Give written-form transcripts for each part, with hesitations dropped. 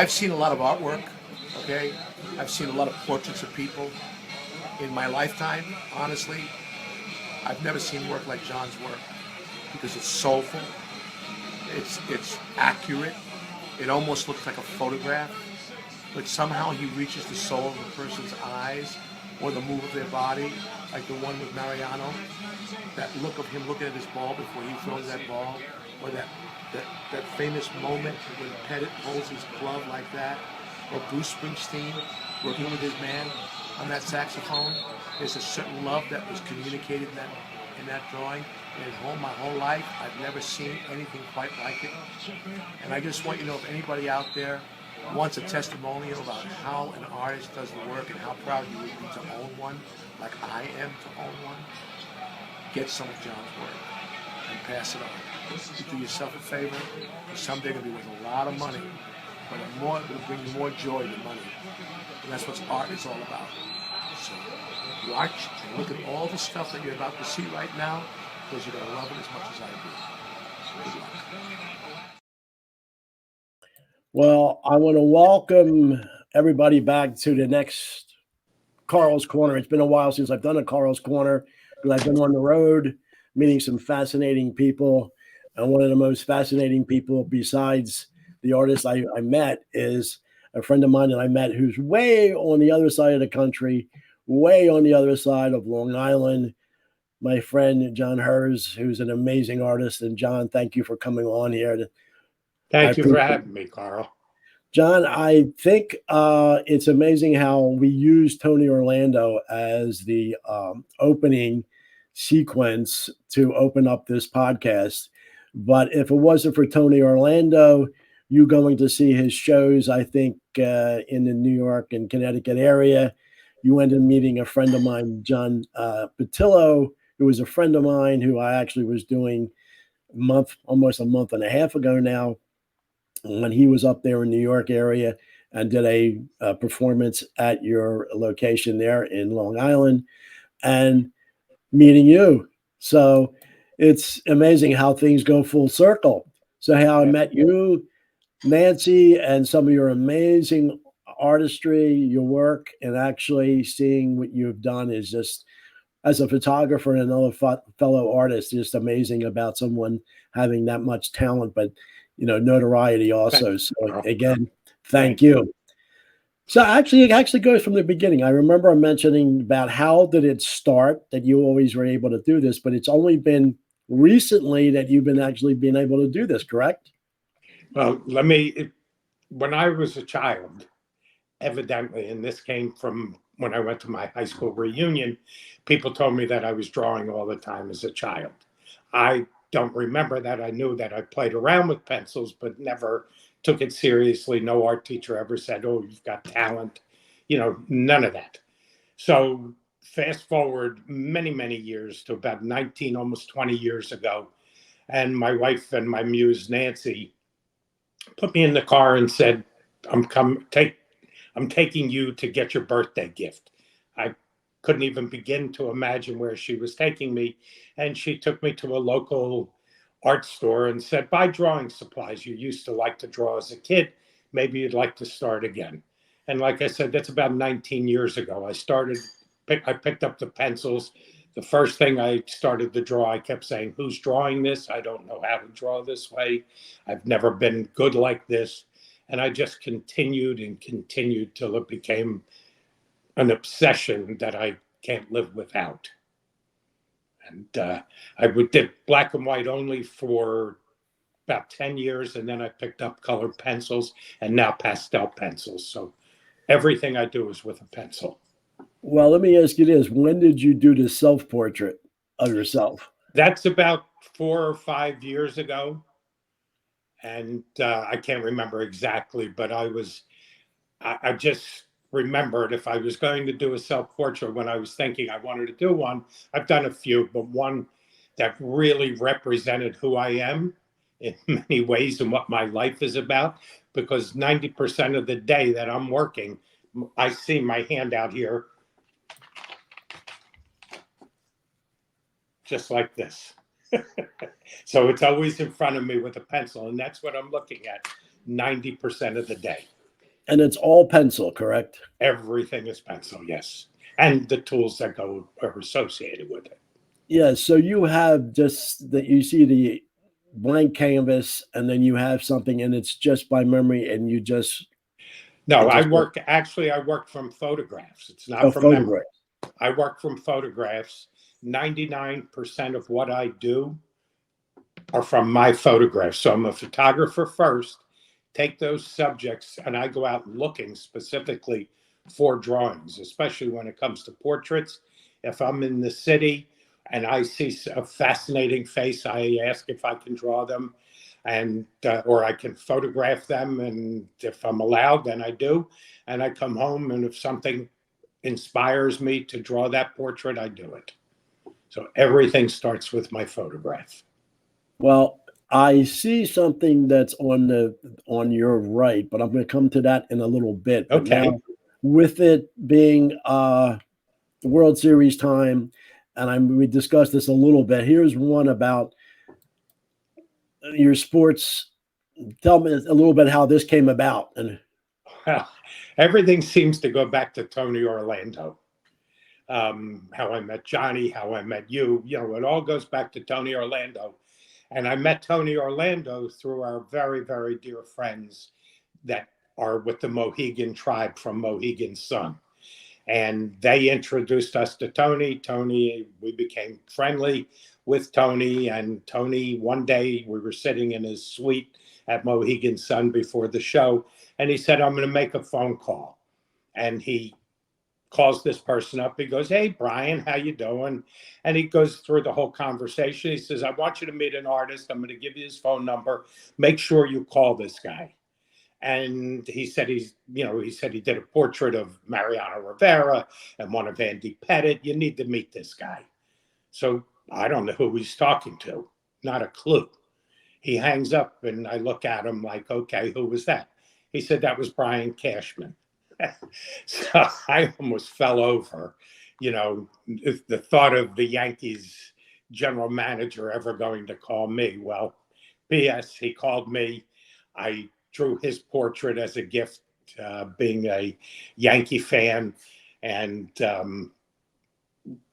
I've seen a lot of artwork, okay? I've seen a lot of portraits of people in my lifetime. Honestly, I've never seen work like John's work because it's soulful, it's accurate, it almost looks like a photograph, but somehow he reaches the soul of the person's eyes or the move of their body, like the one with Mariano, that look of him looking at his ball before he throws that ball, or that famous moment when Pettit holds his glove like that, or Bruce Springsteen working with his man on that saxophone. There's a certain love that was communicated in that drawing. And my whole life, I've never seen anything quite like it. And I just want you to know, if anybody out there wants a testimonial about how an artist does the work and how proud you would be to own one, like I am to own one, get some of John's work and pass it on. You do yourself a favor, because someday it'll be worth a lot of money, but it'll bring you more joy than money. And that's what art is all about. So watch and look at all the stuff that you're about to see right now, because you're going to love it as much as I do. Good luck. Well, I want to welcome everybody back to the next Carl's Corner. It's been a while since I've done a Carl's Corner because I've been on the road meeting some fascinating people. And one of the most fascinating people besides the artist I met is a friend of mine that I met who's way on the other side of the country, way on the other side of Long Island. My friend, John Herz, who's an amazing artist. And John, thank you for coming on here. Thank you for having me, Carl. John, I think it's amazing how we use Tony Orlando as the opening sequence to open up this podcast. But if it wasn't for Tony Orlando, you going to see his shows, I think, in the New York and Connecticut area, you ended up meeting a friend of mine, John Patillo, who was a friend of mine who I actually was doing almost a month and a half ago now, when he was up there in New York area and did a performance at your location there in Long Island, and meeting you. So it's amazing how things go full circle. So how I met you, Nancy, and some of your amazing artistry, your work, and actually seeing what you've done is just, as a photographer and another fellow artist, just amazing about someone having that much talent, but notoriety also. So again, thank you. So actually, it actually goes from the beginning. I remember mentioning about how did it start that you always were able to do this, but it's only been recently that you've been able to do this, correct? Well, when I was a child, evidently, and this came from when I went to my high school reunion, people told me that I was drawing all the time as a child. I don't remember that. I knew that I played around with pencils, but never took it seriously. No art teacher ever said, "Oh, you've got talent." None of that. So fast forward many, many years to about 19, almost 20 years ago. And my wife and my muse, Nancy, put me in the car and said, I'm taking you to get your birthday gift. I couldn't even begin to imagine where she was taking me. And she took me to a local art store and said, buy drawing supplies. You used to like to draw as a kid. Maybe you'd like to start again. And like I said, that's about 19 years ago. I picked up the pencils. The first thing I started to draw, I kept saying, who's drawing this? I don't know how to draw this way. I've never been good like this. And I just continued and continued till it became an obsession that I can't live without. And I did black and white only for about 10 years. And then I picked up colored pencils and now pastel pencils. So everything I do is with a pencil. Well, let me ask you this. When did you do the self-portrait of yourself? That's about 4 or 5 years ago. And I can't remember exactly, but I just remembered if I was going to do a self-portrait when I was thinking I wanted to do one. I've done a few, but one that really represented who I am in many ways and what my life is about, because 90% of the day that I'm working, I see my hand out here just like this. So it's always in front of me with a pencil, and that's what I'm looking at 90% of the day. And it's all pencil, correct? Everything is pencil, yes. And the tools that go are associated with it. Yeah. So you have just that you see the blank canvas and then you have something and it's just by memory and you just, No, it just I work from photographs. It's a not from memory. photograph. I work from photographs. 99% of what I do are from my photographs. So I'm a photographer first, take those subjects, and I go out looking specifically for drawings, especially when it comes to portraits. If I'm in the city and I see a fascinating face, I ask if I can draw them and or I can photograph them. And if I'm allowed, then I do. And I come home, and if something inspires me to draw that portrait, I do it. So everything starts with my photograph. Well, I see something that's on your right, but I'm going to come to that in a little bit. But Okay. now, with it being World Series time, and we discussed this a little bit. Here's one about your sports. Tell me a little bit how this came about. And Well, everything seems to go back to Tony Orlando. How I met Johnny, how I met you. You know, it all goes back to Tony Orlando. And I met Tony Orlando through our very, very dear friends that are with the Mohegan tribe from Mohegan Sun. And they introduced us to Tony. Tony, we became friendly with Tony. And Tony, one day we were sitting in his suite at Mohegan Sun before the show, and he said, "I'm going to make a phone call." And he calls this person up. He goes, "Hey, Brian, how you doing?" And he goes through the whole conversation. He says, "I want you to meet an artist. I'm going to give you his phone number. Make sure you call this guy." And he said he said he did a portrait of Mariano Rivera and one of Andy Pettit. You need to meet this guy. So I don't know who he's talking to. Not a clue. He hangs up and I look at him like, okay, who was that? He said that was Brian Cashman. So I almost fell over. You know, the thought of the Yankees general manager ever going to call me. Well, P.S. He called me. I drew his portrait as a gift, being a Yankee fan, and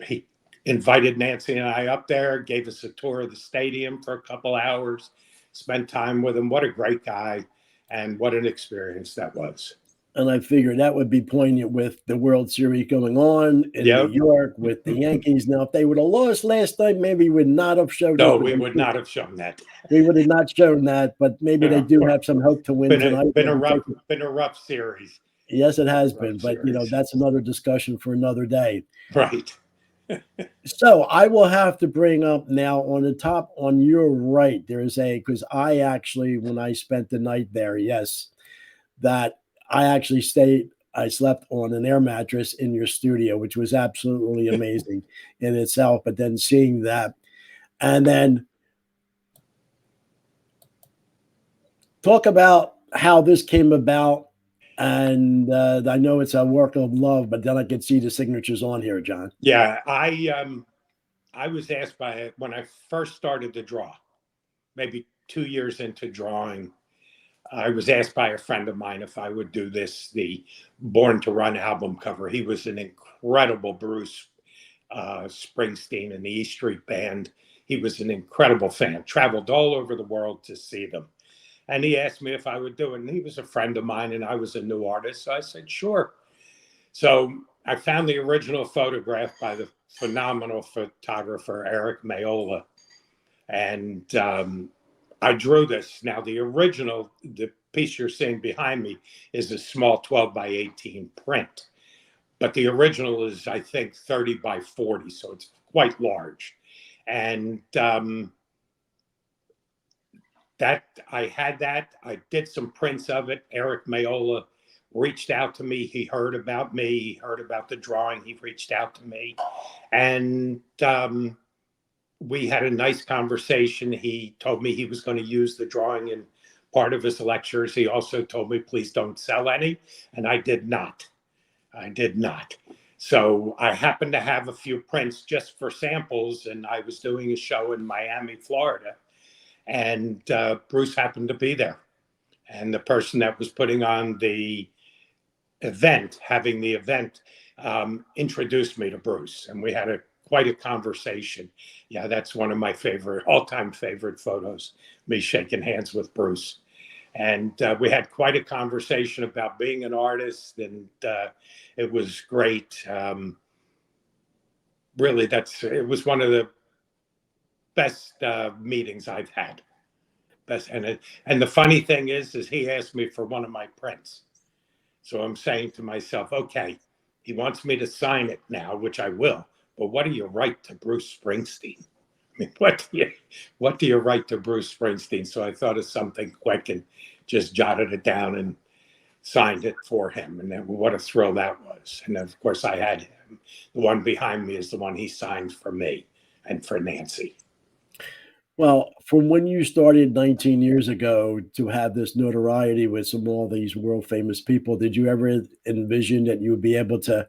he invited Nancy and I up there, gave us a tour of the stadium for a couple hours, spent time with him. What a great guy, and what an experience that was. I figured that would be poignant with the World Series going on in New Yep. York with the Yankees. Now, if they would have lost last night, maybe we would not have showed No, up. we would not have shown that. We would have not shown that, but maybe they do have some hope to win tonight. Been a rough series. Yes, it has Rough been, but series. that's another discussion for another day. Right. So I will have to bring up now on the top on your right, there's because I actually, when I spent the night there, yes, that I actually I slept on an air mattress in your studio, which was absolutely amazing in itself. But then seeing that, and then talk about how this came about. And I know it's a work of love, but then I can see the signatures on here, John. Yeah, I was asked by when I first started to draw, maybe 2 years into drawing. I was asked by a friend of mine if I would do the Born to Run album cover. He was an incredible Bruce Springsteen and the E Street Band. He was an incredible fan, traveled all over the world to see them. And he asked me if I would do it. And he was a friend of mine and I was a new artist. So I said, sure. So I found the original photograph by the phenomenal photographer, Eric Mayola. And I drew this. Now, the original, the piece you're seeing behind me is a small 12 by 18 print. But the original is, I think, 30 by 40. So it's quite large. And that I had that. I did some prints of it. Eric Mayola reached out to me. He heard about me. He heard about the drawing. He reached out to me. And we had a nice conversation. He told me he was going to use the drawing in part of his lectures. He also told me, please don't sell any. And I did not. I did not. So I happened to have a few prints just for samples. And I was doing a show in Miami, Florida. And Bruce happened to be there. And the person that was putting on the having the event introduced me to Bruce, and we had quite a conversation. Yeah, that's one of my all-time favorite photos, me shaking hands with Bruce. And we had quite a conversation about being an artist, and it was great. Really, it was one of the best meetings I've had. And the funny thing is he asked me for one of my prints. So I'm saying to myself, okay, he wants me to sign it now, which I will. But what do you write to Bruce Springsteen? I mean, what do you write to Bruce Springsteen? So I thought of something quick and just jotted it down and signed it for him. And then what a thrill that was. And of course, I had him. The one behind me is the one he signed for me and for Nancy. Well, from when you started 19 years ago to have this notoriety with some of all these world famous people, did you ever envision that you would be able to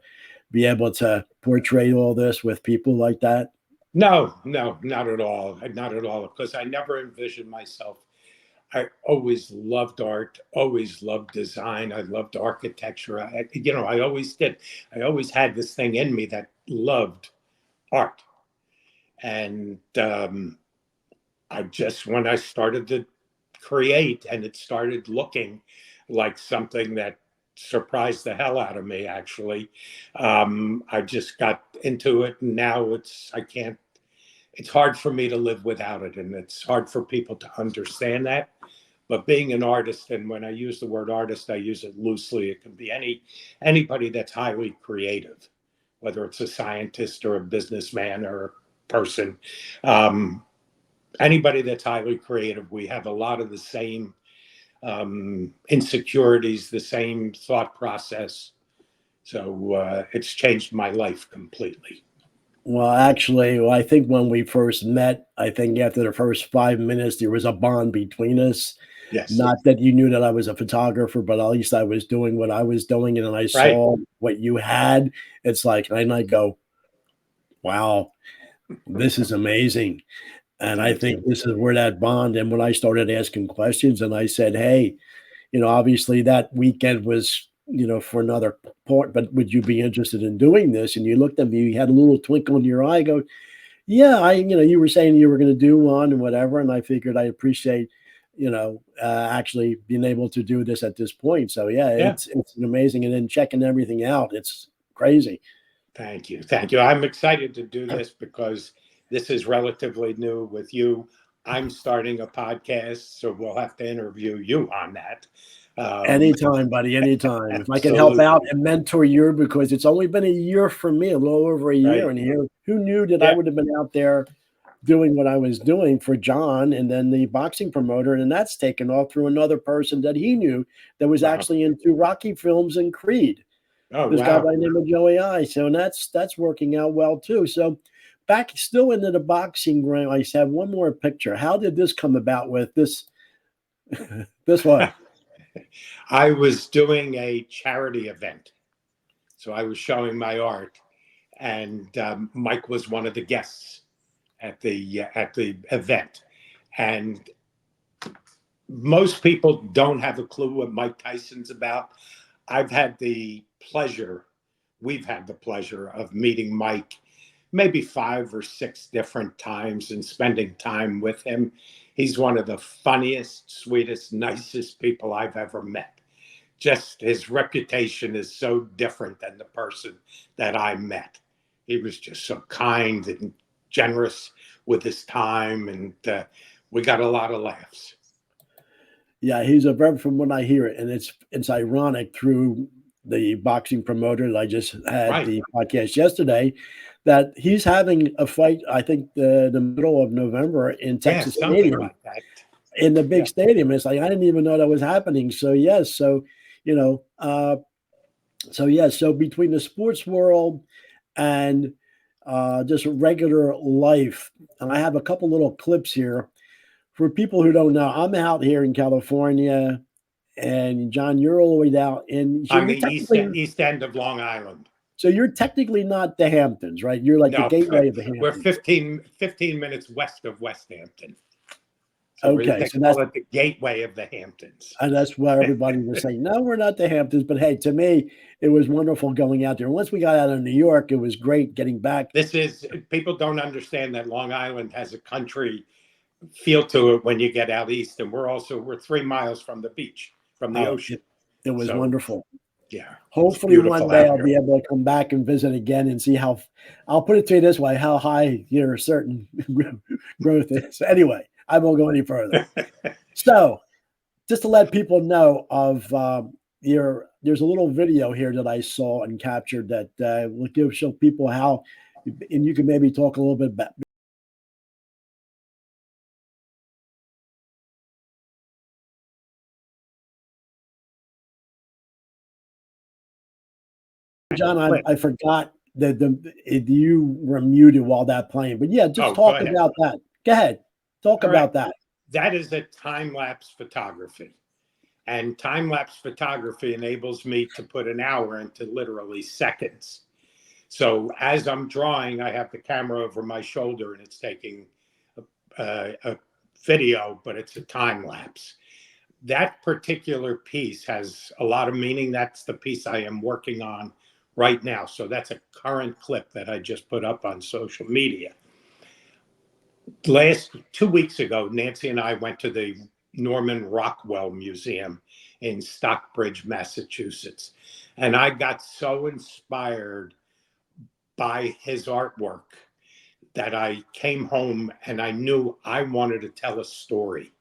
portray all this with people like that? No, not at all. Not at all. Because I never envisioned myself. I always loved art, always loved design. I loved architecture. I always did. I always had this thing in me that loved art. And when I started to create, and it started looking like something that surprised the hell out of me, actually, I just got into it, and now it's hard for me to live without it, and it's hard for people to understand that. But being an artist, and when I use the word artist, I use it loosely. It can be anybody that's highly creative, whether it's a scientist or a businessman or a person. Anybody that's highly creative, we have a lot of the same insecurities, the same thought process. So it's changed my life completely. Well, actually, I think when we first met, I think after the first 5 minutes, there was a bond between us. Yes. Not that you knew that I was a photographer, but at least I was doing what I was doing, and then I saw what you had. It's like, and I go, wow, this is amazing. And I think this is where that bond. And when I started asking questions and I said, hey, obviously that weekend was, for another part, but would you be interested in doing this? And you looked at me, you had a little twinkle in your eye. I go, yeah, you were saying you were going to do one and whatever. And I figured I appreciate, actually being able to do this at this point. So yeah. It's an amazing. And then checking everything out. It's crazy. Thank you. I'm excited to do this because this is relatively new with you. I'm starting a podcast, so we'll have to interview you on that. Anytime, buddy, anytime. If I can help out and mentor you, because it's only been a year for me, a little over a year. And here, who knew that I would have been out there doing what I was doing for John and then the boxing promoter, and that's taken off through another person that he knew that was actually into Rocky films and Creed. This guy by the name of Joey I. So that's working out well too. So back still into the boxing ring, I have one more picture. How did this come about with this? This one? I was doing a charity event. So I was showing my art, and Mike was one of the guests at the event. And most people don't have a clue what Mike Tyson's about. We've had the pleasure of meeting Mike maybe 5 or 6 different times and spending time with him. He's one of the funniest, sweetest, nicest people I've ever met. Just his reputation is so different than the person that I met. He was just so kind and generous with his time, and we got a lot of laughs. Yeah, he's from when I hear it, and it's ironic through the boxing promoter that I just had the podcast yesterday, that he's having a fight, I think the middle of November in Texas Stadium, like that. In the big stadium. It's like, I didn't even know that was happening. So yes. So, so between the sports world and just regular life, and I have a couple little clips here for people who don't know. I'm out here in California, and John, you're all the way down in on the east end of Long Island. So you're technically not the Hamptons, right? You're like the gateway of the Hamptons. We're 15 minutes west of West Hampton. So Okay, they so that's call it the gateway of the Hamptons. and that's where everybody was saying, no, we're not the Hamptons. But hey, to me, it was wonderful going out there. Once we got out of New York, it was great getting back. People don't understand that Long Island has a country feel to it when you get out east, and we're 3 miles from the beach, from the Oh, ocean. it was So wonderful. yeah, it's Hopefully one beautiful day out I'll here. be able to come back and visit again and see how, I'll put it to you this way, how high your certain growth is. Anyway, I won't go any further. So just to let people know of there's a little video here that I saw and captured that will show people how, and you can maybe talk a little bit about. John, I forgot that you were muted while that playing, but yeah, just Oh, go talk ahead. about that. Go ahead, talk All right. about that. That is a time-lapse photography. And time-lapse photography enables me to put an hour into literally seconds. So as I'm drawing, I have the camera over my shoulder and it's taking a video, but it's a time lapse. That particular piece has a lot of meaning. That's the piece I am working on right now. So that's a current clip that I just put up on social media. 2 weeks ago, Nancy and I went to the Norman Rockwell Museum in Stockbridge, Massachusetts. And I got so inspired by his artwork that I came home and I knew I wanted to tell a story.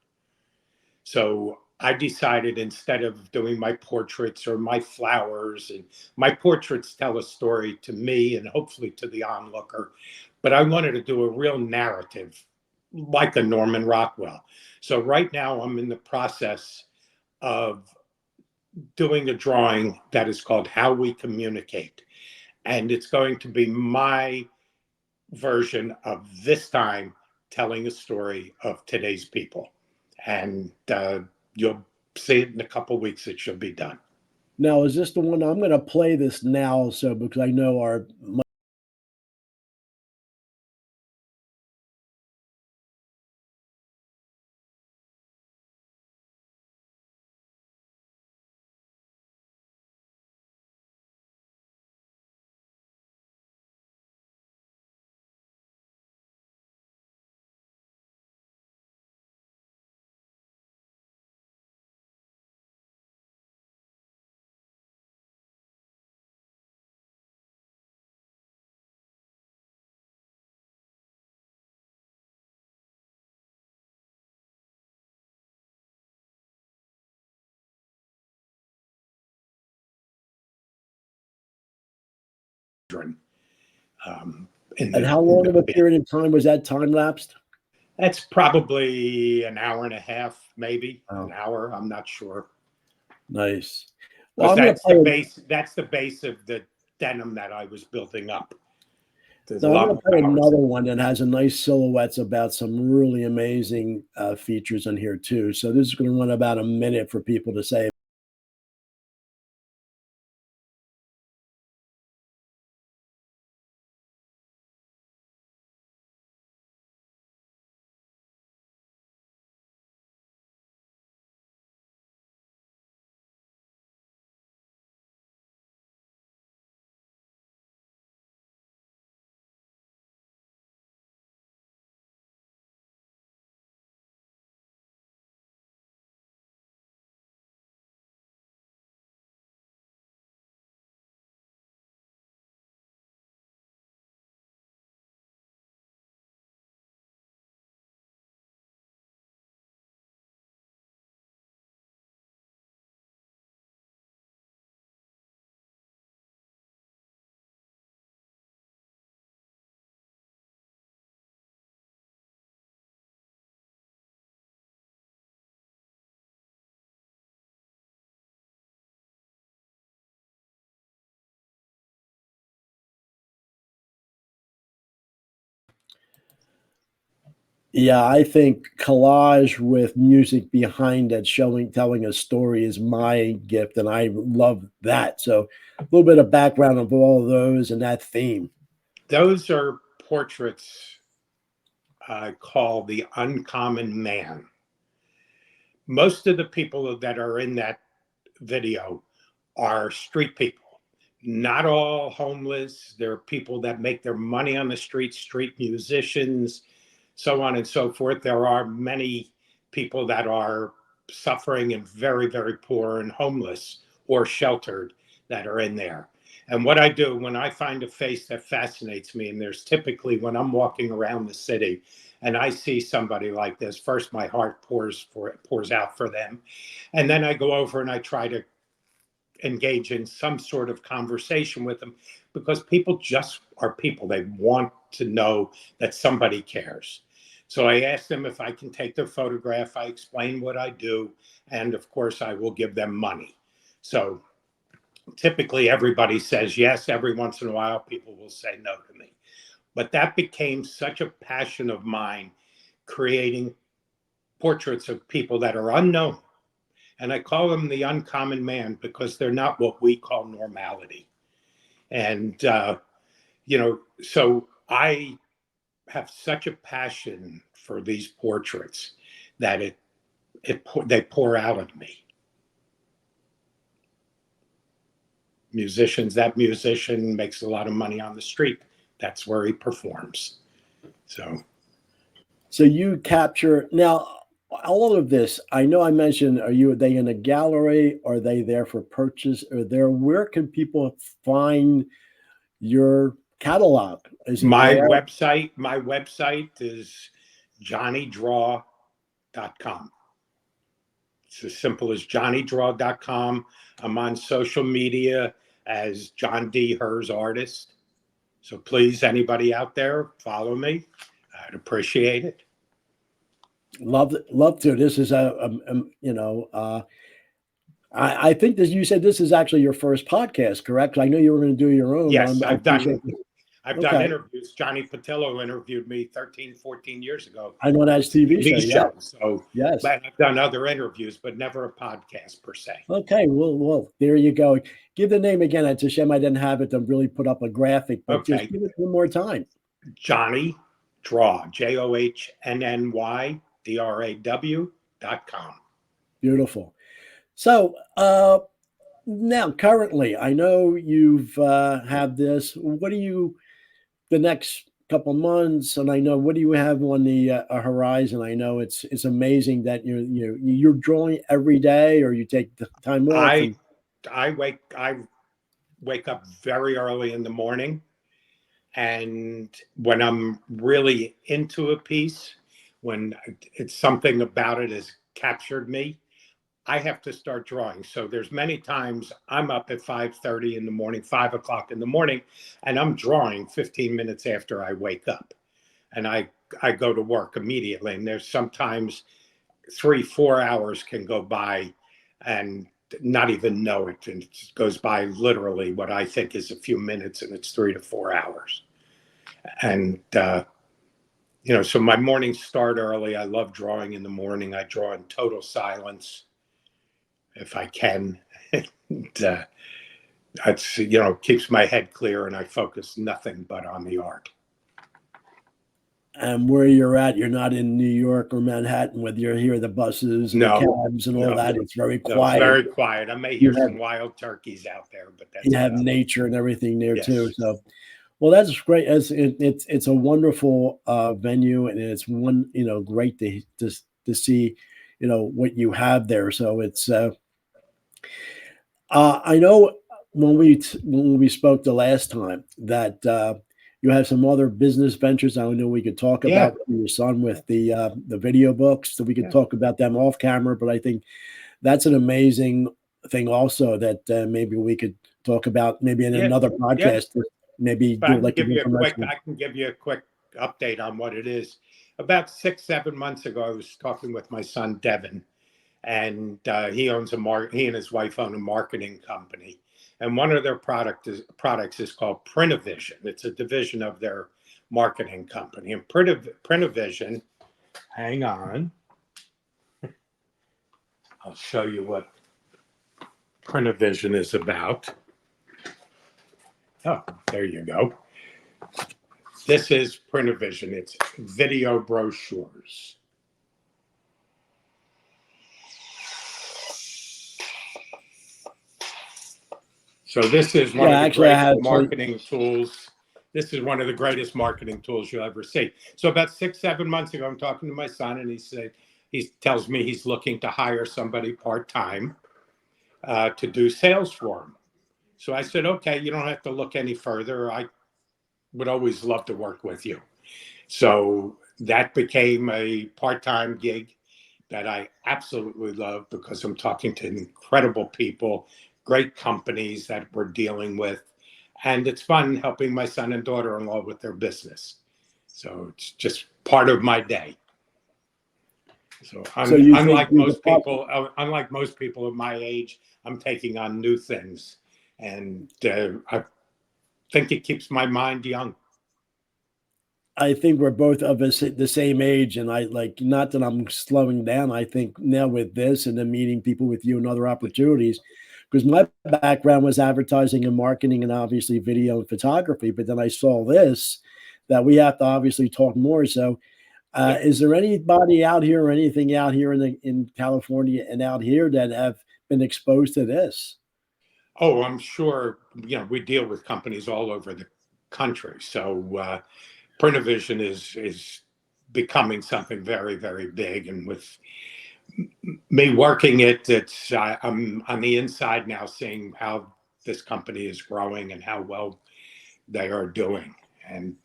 So I decided, instead of doing my portraits or my flowers, and my portraits tell a story to me and hopefully to the onlooker, but I wanted to do a real narrative like a Norman Rockwell. So right now I'm in the process of doing a drawing that is called How We Communicate. And it's going to be my version of this time telling a story of today's people. And you'll see it in a couple of weeks. It should be done. Now, is this the one I'm going to play this now? So because I know our Um, and how long of a period of time was that time lapsed? That's probably an hour and a half, maybe Oh. an hour. I'm not sure. Nice. Well, Well, I'm that's going the to base. That's the base of the denim that I was building up. There's a I'm lot going more to play hours. another one that has a nice silhouettes about some really amazing features in here too. So this is going to run about a minute for people to say. Yeah, I think collage with music behind it, telling a story is my gift, and I love that. So, a little bit of background of all of those and that theme. Those are portraits I call the uncommon man. most of the people that are in that video are street people. Not all homeless. There are people that make their money on the street musicians, so on and so forth. There are many people that are suffering and very, very poor and homeless or sheltered that are in there. And what I do when I find a face that fascinates me, and there's typically when I'm walking around the city and I see somebody like this, first my heart pours out for them. And then I go over and I try to engage in some sort of conversation with them, because people just are people. They want to know that somebody cares. So I ask them if I can take their photograph. I explain what I do. And of course, I will give them money. So typically everybody says yes. Every once in a while, people will say no to me. But that became such a passion of mine, creating portraits of people that are unknown. And I call them the uncommon man, because they're not what we call normality. And, so I have such a passion for these portraits that they pour out of me. That musician makes a lot of money on the street. That's where he performs. So you capture now all of this. I know I mentioned, are they in a gallery? Are they there for purchase? Where can people find your catalog? My website is johnnydraw.com. It's as simple as johnnydraw.com. I'm on social media as John D Herz artist. So please, anybody out there, follow me. I'd appreciate it. Love to. This is I think that you said this is actually your first podcast, correct? I know you were going to do your own. Yes, I've done interviews. Johnny Patillo interviewed me 13, 14 years ago. I know that's TV show. Yeah. So yes, but I've done other interviews, but never a podcast per se. Okay, well, there you go. Give the name again. It's a shame I didn't have it to really put up a graphic, but Okay. Just give it one more time. Johnny Draw, JohnnyDraw.com. Beautiful. So now currently, I know you've have this. What do you the next couple months? And I know what do you have on the horizon? I know it's amazing that you're drawing every day, or you take the time off. I wake up very early in the morning, and when I'm really into a piece, when it's something about it has captured me, I have to start drawing. So there's many times I'm up at 5:30 in the morning, 5 o'clock in the morning, and I'm drawing 15 minutes after I wake up. And I go to work immediately. And there's sometimes 3-4 hours can go by and not even know it. And it goes by literally what I think is a few minutes, and it's 3 to 4 hours. And, so my mornings start early. I love drawing in the morning. I draw in total silence if I can. It's, keeps my head clear, and I focus nothing but on the art. And where you're at, you're not in New York or Manhattan, whether you're here, the buses and the cabs and all that. It's very quiet. It's very quiet. I may hear some wild turkeys out there, but that's you have nature and everything there too. So, well, that's great. It's a wonderful venue, and it's great to see, what you have there. So it's I know when we spoke the last time that you have some other business ventures. I know we could talk about your son with the video books, so we could talk about them off camera. But I think that's an amazing thing also that maybe we could talk about maybe in another podcast. Maybe I can give you a quick update on what it is. About 6-7 months ago, I was talking with my son Devin, and he and his wife own a marketing company. And one of their products is called Print-O-Vision. It's a division of their marketing company. And Print-O-Vision, hang on. I'll show you what Print-O-Vision is about. Oh, there you go. This is Print-O-Vision. It's video brochures. So this is one Yeah, of the actually, I great had marketing tools. This is one of the greatest marketing tools you'll ever see. So about 6, 7 months ago, I'm talking to my son, and he tells me he's looking to hire somebody part-time to do sales for him. So I said, okay, you don't have to look any further. I would always love to work with you. So that became a part-time gig that I absolutely love because I'm talking to incredible people, great companies that we're dealing with. And it's fun helping my son and daughter-in-law with their business. So it's just part of my day. So so you think unlike you could most people, of my age, I'm taking on new things, and I think it keeps my mind young. I think we're both of us at the same age, and I like not that I'm slowing down. I think now with this and then meeting people with you and other opportunities, because my background was advertising and marketing and obviously video and photography, but then I saw this that we have to obviously talk more. So, Yep. is there anybody out here or anything out here in California and out here that have been exposed to this? Oh, I'm sure. We deal with companies all over the country, so Prinavision is becoming something very, very big. And with me working it, I'm on the inside now, seeing how this company is growing and how well they are doing. And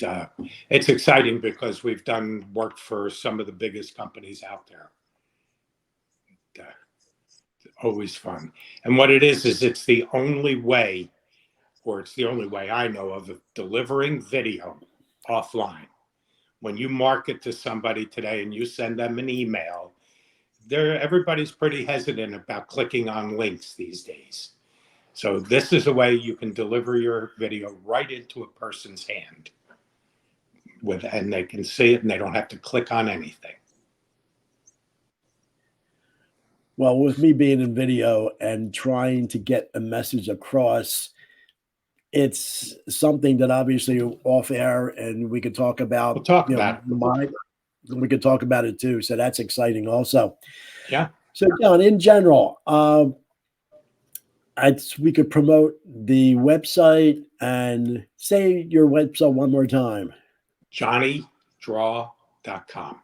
it's exciting because we've done work for some of the biggest companies out there. Always fun. And what it is it's the only way, or it's the only way I know of delivering video offline. When you market to somebody today and you send them an email, everybody's pretty hesitant about clicking on links these days. So this is a way you can deliver your video right into a person's hand and they can see it and they don't have to click on anything. Well, with me being in video and trying to get a message across, it's something that obviously off air and we could talk about, We'll talk about it. We could talk about it too. So that's exciting also. Yeah. So John, in general, we could promote the website and say your website one more time. JohnnyDraw.com.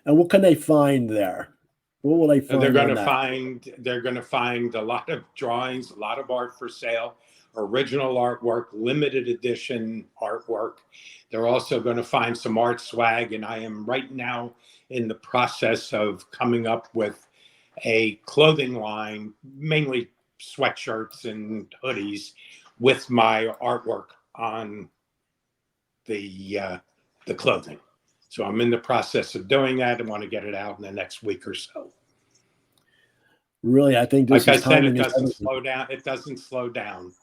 And what can they find there? What will they find? They're going to find a lot of drawings, a lot of art for sale, original artwork, limited edition artwork. They're also going to find some art swag, and I am right now in the process of coming up with a clothing line, mainly sweatshirts and hoodies, with my artwork on the clothing. So I'm in the process of doing that. I want to get it out in the next week or so. Really, I think like I said, it doesn't slow down. It doesn't slow down.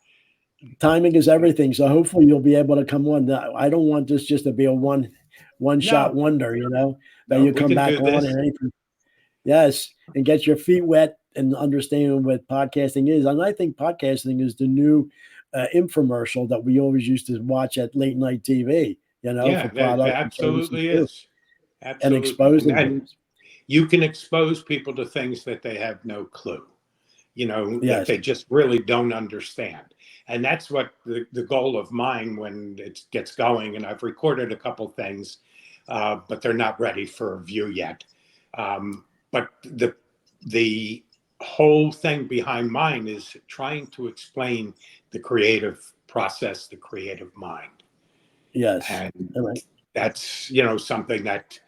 Timing is everything. So hopefully you'll be able to come on. I don't want this just to be a one shot wonder, that you come back on and anything. Yes, and get your feet wet and understand what podcasting is. And I think podcasting is the new infomercial that we always used to watch at late night TV. Yeah, for products. It absolutely is. Absolutely. And exposing and you can expose people to things that they have no clue, that they just really don't understand. And that's what the goal of mine when it gets going. And I've recorded a couple things, but they're not ready for view yet. But the whole thing behind mine is trying to explain the creative process, the creative mind. Yes. And that's, something that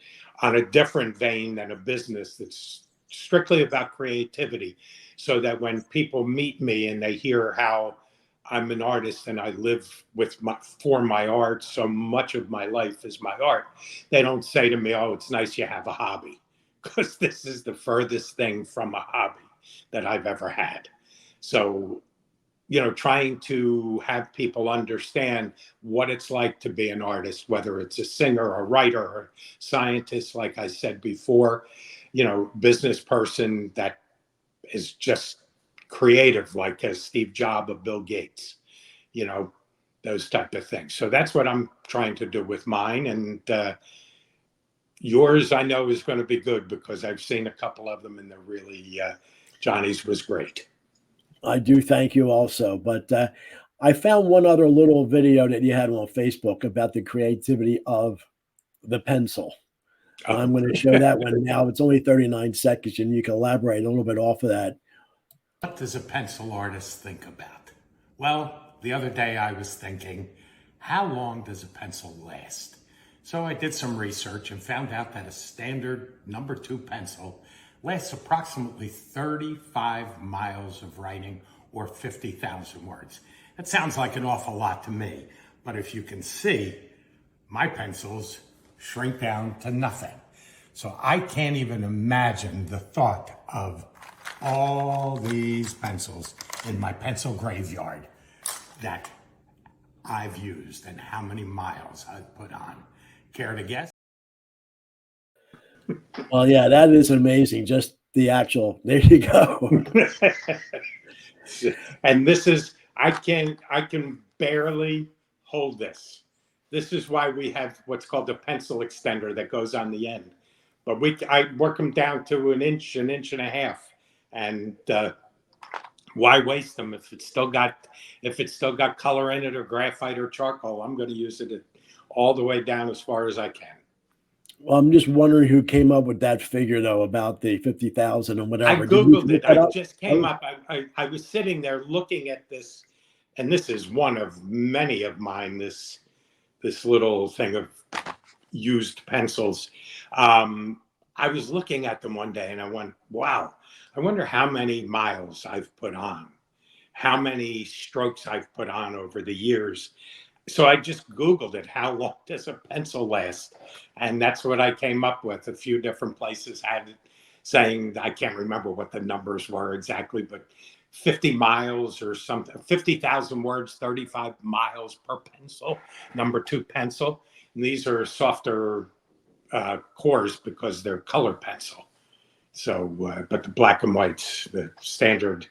on a different vein than a business that's strictly about creativity, so that when people meet me and they hear how I'm an artist and I live for my art, so much of my life is my art, they don't say to me, oh, it's nice you have a hobby, because this is the furthest thing from a hobby that I've ever had. So trying to have people understand what it's like to be an artist, whether it's a singer, a writer, or scientist, like I said before, business person that is just creative, like as Steve Jobs or Bill Gates, those type of things. So that's what I'm trying to do with mine. And yours, I know, is going to be good because I've seen a couple of them and they're really, Johnny's was great. I do thank you also. But I found one other little video that you had on Facebook about the creativity of the pencil. And I'm going to show that one now. It's only 39 seconds, and you can elaborate a little bit off of that. What does a pencil artist think about? Well, the other day I was thinking, how long does a pencil last? So I did some research and found out that a standard number 2 pencil lasts approximately 35 miles of writing, or 50,000 words. That sounds like an awful lot to me, but if you can see, my pencils shrink down to nothing. So I can't even imagine the thought of all these pencils in my pencil graveyard that I've used and how many miles I've put on. Care to guess? Well, yeah, that is amazing. Just the actual, there you go. And this is, I can barely hold this. This is why we have what's called a pencil extender that goes on the end. But I work them down to an inch and a half. And why waste them if it's still got color in it, or graphite or charcoal? I'm going to use it all the way down as far as I can. Well, I'm just wondering who came up with that figure, though, about the 50,000 and whatever. I Googled it. I just came up. I was sitting there looking at this, and this is one of many of mine, this little thing of used pencils. I was looking at them one day and I went, wow, I wonder how many miles I've put on, how many strokes I've put on over the years. So I just Googled it. How long does a pencil last? And that's what I came up with. A few different places had it saying, I can't remember what the numbers were exactly, but 50 miles or something, 50,000 words, 35 miles per pencil, number 2 pencil. And these are softer cores because they're color pencil. So, but the black and whites, the standard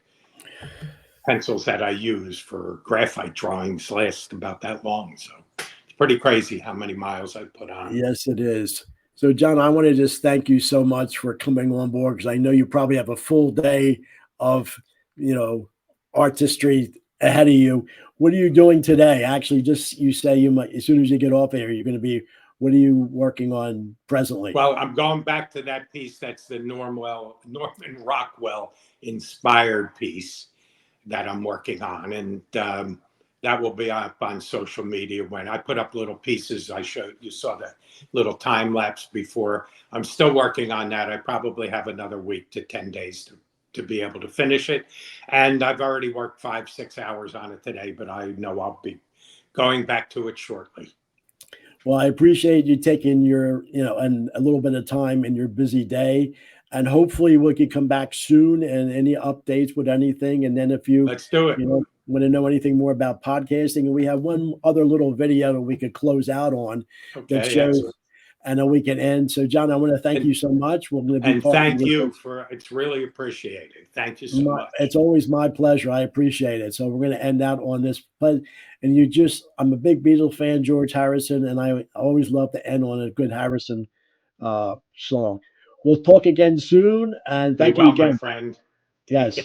pencils that I use for graphite drawings last about that long. So it's pretty crazy how many miles I put on. Yes, it is. So, John, I want to just thank you so much for coming on board, because I know you probably have a full day of, artistry ahead of you. What are you doing today? Actually, just you say you might, as soon as you get off air, you're going to be, what are you working on presently? Well, I'm going back to that piece. That's the Norman Rockwell inspired piece that I'm working on. And that will be up on social media when I put up little pieces. You saw the little time lapse before. I'm still working on that. I probably have another week to 10 days to be able to finish it. And I've already worked 5-6 hours on it today, but I know I'll be going back to it shortly. Well, I appreciate you taking your, and a little bit of time in your busy day. And hopefully we can come back soon, and any updates with anything. And then if Let's do it. Want to know anything more about podcasting, and we have one other little video that we could close out on that shows, and then we can end. So, John, I want to thank you so much. We're going to be thank you for, it's really appreciated. Thank you so much. It's always my pleasure. I appreciate it. So we're going to end out on this. And I'm a big Beatles fan, George Harrison, and I always love to end on a good Harrison song. We'll talk again soon, and thank you again, my friend. Yes.